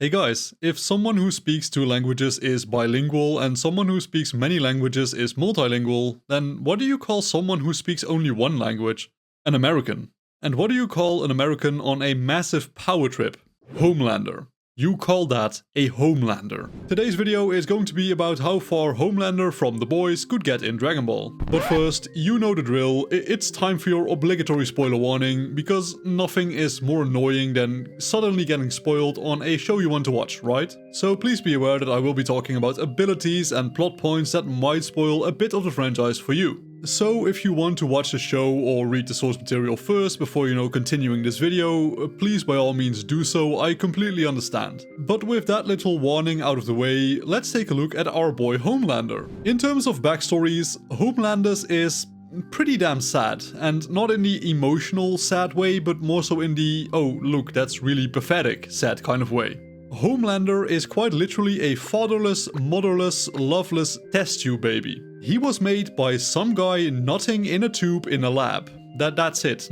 Hey guys, if someone who speaks two languages is bilingual and someone who speaks many languages is multilingual, then what do you call someone who speaks only one language? An American. And what do you call an American on a massive power trip? Homelander. You call that a Homelander. Today's video is going to be about how far Homelander from The Boys could get in Dragon Ball. But first, you know the drill, it's time for your obligatory spoiler warning, because nothing is more annoying than suddenly getting spoiled on a show you want to watch, right? So please be aware that I will be talking about abilities and plot points that might spoil a bit of the franchise for you. So if you want to watch the show or read the source material first before, continuing this video, please by all means do so, I completely understand. But with that little warning out of the way, let's take a look at our boy Homelander. In terms of backstories, Homelanders is pretty damn sad, and not in the emotional sad way, but more so in the, oh look, that's really pathetic sad kind of way. Homelander is quite literally a fatherless, motherless, loveless test tube baby. He was made by some guy nutting in a tube in a lab. That's it.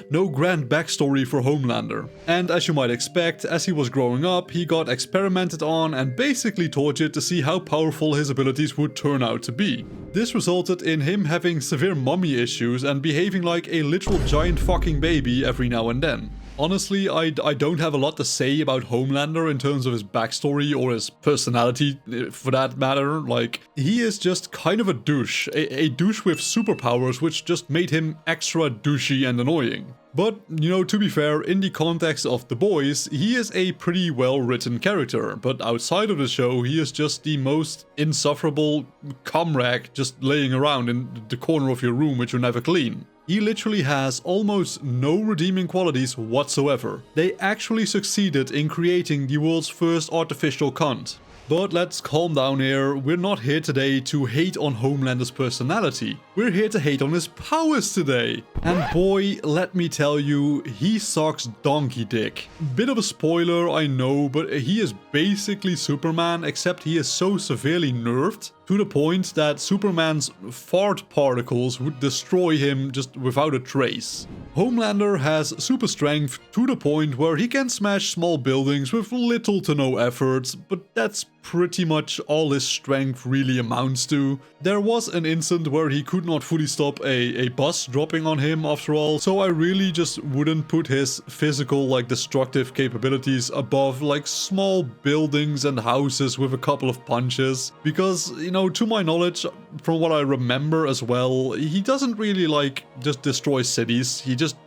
No grand backstory for Homelander. And as you might expect, as he was growing up, he got experimented on and basically tortured to see how powerful his abilities would turn out to be. This resulted in him having severe mommy issues and behaving like a literal giant fucking baby every now and then. Honestly, I don't have a lot to say about Homelander in terms of his backstory or his personality, for that matter. Like, he is just kind of a douche. A douche with superpowers, which just made him extra douchey and annoying. But, to be fair, in the context of The Boys, he is a pretty well-written character, but outside of the show, he is just the most insufferable comrade just laying around in the corner of your room which you never clean. He literally has almost no redeeming qualities whatsoever. They actually succeeded in creating the world's first artificial cunt. But let's calm down here, we're not here today to hate on Homelander's personality. We're here to hate on his powers today. And boy, let me tell you, he sucks donkey dick. Bit of a spoiler, I know, but he is basically Superman, except he is so severely nerfed to the point that Superman's fart particles would destroy him just without a trace. Homelander has super strength to the point where he can smash small buildings with little to no effort, but that's pretty much all his strength really amounts to. There was an incident where he could not fully stop a bus dropping on him after all, so I really just wouldn't put his physical destructive capabilities above small buildings and houses with a couple of punches, because to my knowledge, from what I remember as well, he doesn't really just destroy cities, he just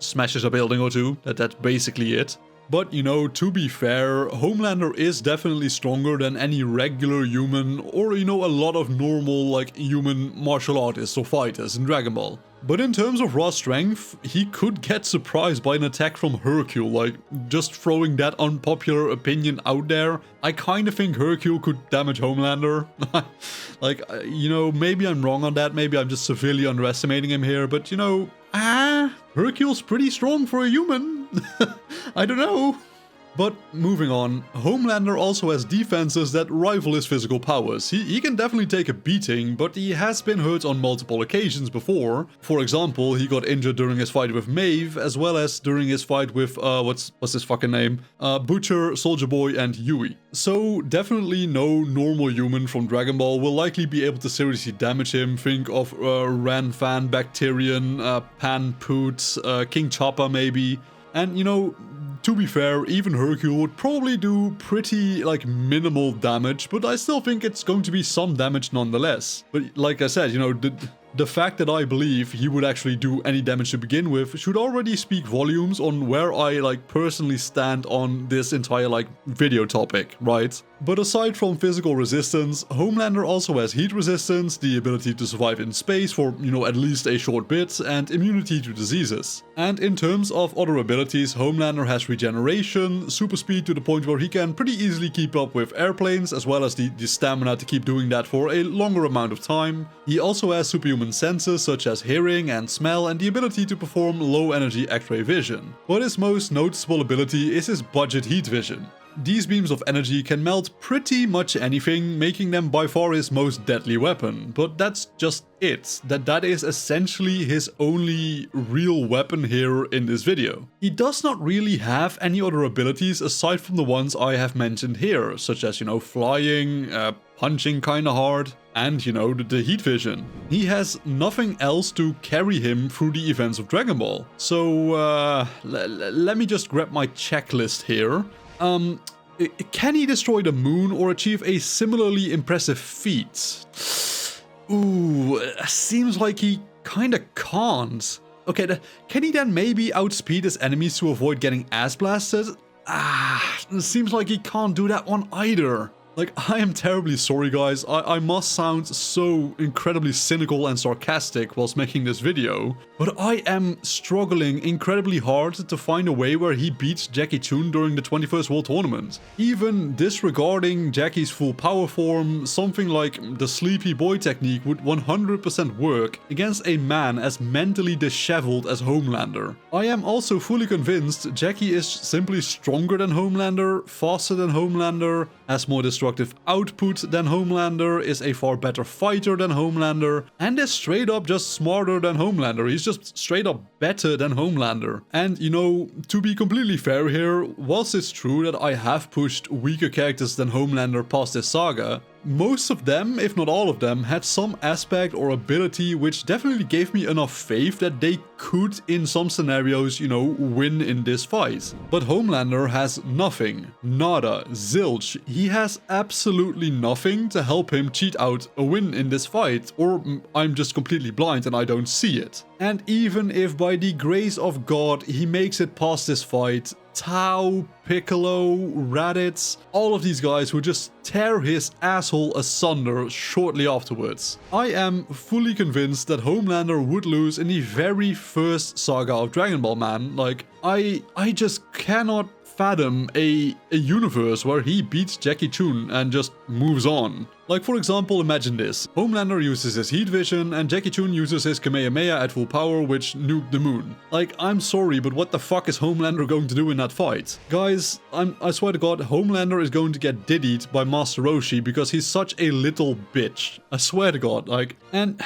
smashes a building or two. That's basically it. But to be fair, Homelander is definitely stronger than any regular human or a lot of normal human martial artists or fighters in Dragon Ball. But in terms of raw strength, he could get surprised by an attack from Hercule, just throwing that unpopular opinion out there. I kind of think Hercule could damage Homelander. Maybe I'm wrong on that, maybe I'm just severely underestimating him here, but Hercule's pretty strong for a human. I don't know. But moving on, Homelander also has defenses that rival his physical powers. He can definitely take a beating, but he has been hurt on multiple occasions before. For example, he got injured during his fight with Maeve, as well as during his fight with, what's his fucking name? Butcher, Soldier Boy, and Yui. So definitely no normal human from Dragon Ball will likely be able to seriously damage him. Think of Ranfan, Bacterian, Pan Poot, King Choppa maybe. And to be fair, even Hercule would probably do pretty minimal damage, but I still think it's going to be some damage nonetheless. But like I said, the fact that I believe he would actually do any damage to begin with should already speak volumes on where I personally stand on this entire video topic, right? But aside from physical resistance, Homelander also has heat resistance, the ability to survive in space for, at least a short bit, and immunity to diseases. And in terms of other abilities, Homelander has regeneration, super speed to the point where he can pretty easily keep up with airplanes, as well as the stamina to keep doing that for a longer amount of time. He also has superhuman senses such as hearing and smell, and the ability to perform low energy X-ray vision. But his most noticeable ability is his budget heat vision. these beams of energy can melt pretty much anything, making them by far his most deadly weapon. But that's just it. That is essentially his only real weapon here in this video. He does not really have any other abilities aside from the ones I have mentioned here, such as, you know, flying, punching kinda hard, and, you know, the heat vision. He has nothing else to carry him through the events of Dragon Ball. So, let me just grab my checklist here. Can he destroy the moon or achieve a similarly impressive feat? Ooh, seems like he kinda can't. Okay, can he then maybe outspeed his enemies to avoid getting ass blasted? Seems like he can't do that one either. Like, I am terribly sorry guys, I must sound so incredibly cynical and sarcastic whilst making this video, but I am struggling incredibly hard to find a way where he beats Jackie Chun during the 21st World Tournament. Even disregarding Jackie's full power form, something like the Sleepy Boy technique would 100% work against a man as mentally disheveled as Homelander. I am also fully convinced Jackie is simply stronger than Homelander, faster than Homelander, has more destructive output than Homelander, is a far better fighter than Homelander, and is straight up just smarter than Homelander. He's just straight up better than Homelander. And, you know, to be completely fair here, whilst it's true that I have pushed weaker characters than Homelander past this saga, most of them, if not all of them, had some aspect or ability which definitely gave me enough faith that they could, in some scenarios, you know, win in this fight. But Homelander has nothing. Nada. Zilch. He has absolutely nothing to help him cheat out a win in this fight. Or I'm just completely blind and I don't see it. And even if by the grace of God he makes it past this fight, Tao, Piccolo, Raditz, all of these guys would just tear his asshole asunder shortly afterwards. I am fully convinced that Homelander would lose in the very first saga of Dragon Ball, man. Like, I just cannot fathom a universe where he beats Jackie Chun and just moves on. Like, for example, imagine this. Homelander uses his heat vision and Jackie Chun uses his Kamehameha at full power, which nuked the moon. Like, I'm sorry, but what the fuck is Homelander going to do in that fight? Guys, I swear to God, Homelander is going to get diddied by Master Roshi because he's such a little bitch. I swear to God, like, and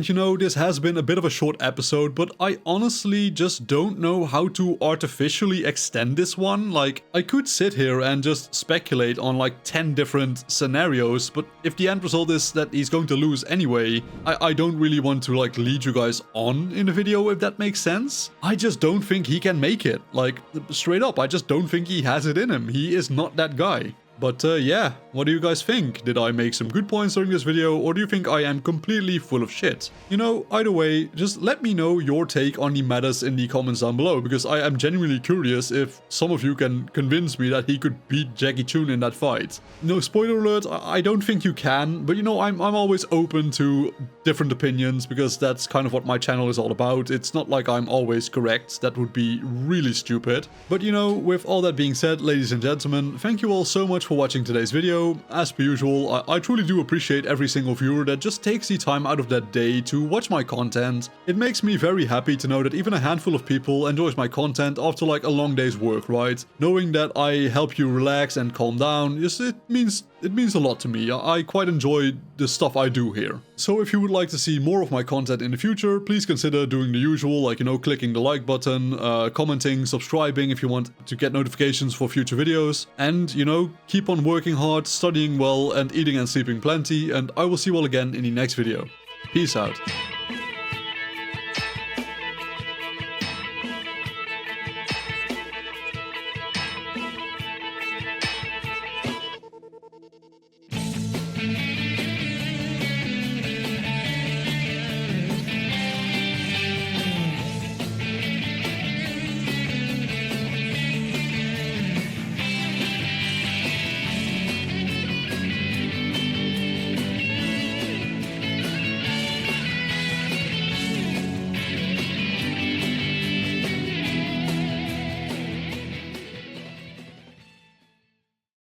you know, this has been a bit of a short episode, but I honestly just don't know how to artificially extend this one. Like, I could sit here and just speculate on like 10 different scenarios, but if the end result is that he's going to lose anyway, I don't really want to like lead you guys on in the video, if that makes sense. I just don't think he can make it. Like, straight up, I just don't think he has it in him. He is not that guy. But yeah, what do you guys think? Did I make some good points during this video, or do you think I am completely full of shit? You know, either way, just let me know your take on the matters in the comments down below, because I am genuinely curious if some of you can convince me that he could beat Jackie Chun in that fight. No, spoiler alert, I don't think you can, but you know, I'm always open to different opinions, because that's kind of what my channel is all about. It's not like I'm always correct, that would be really stupid. But you know, with all that being said, ladies and gentlemen, thank you all so much for watching today's video. As per usual, I truly do appreciate every single viewer that just takes the time out of their day to watch my content. It makes me very happy to know that even a handful of people enjoys my content after like a long day's work, right? Knowing that I help you relax and calm down, just it means a lot to me. I quite enjoy the stuff I do here. So if you would like to see more of my content in the future, please consider doing the usual, like, you know, clicking the like button, commenting, subscribing if you want to get notifications for future videos, and, you know, keep on working hard, studying well, and eating and sleeping plenty, and I will see you all again in the next video. Peace out.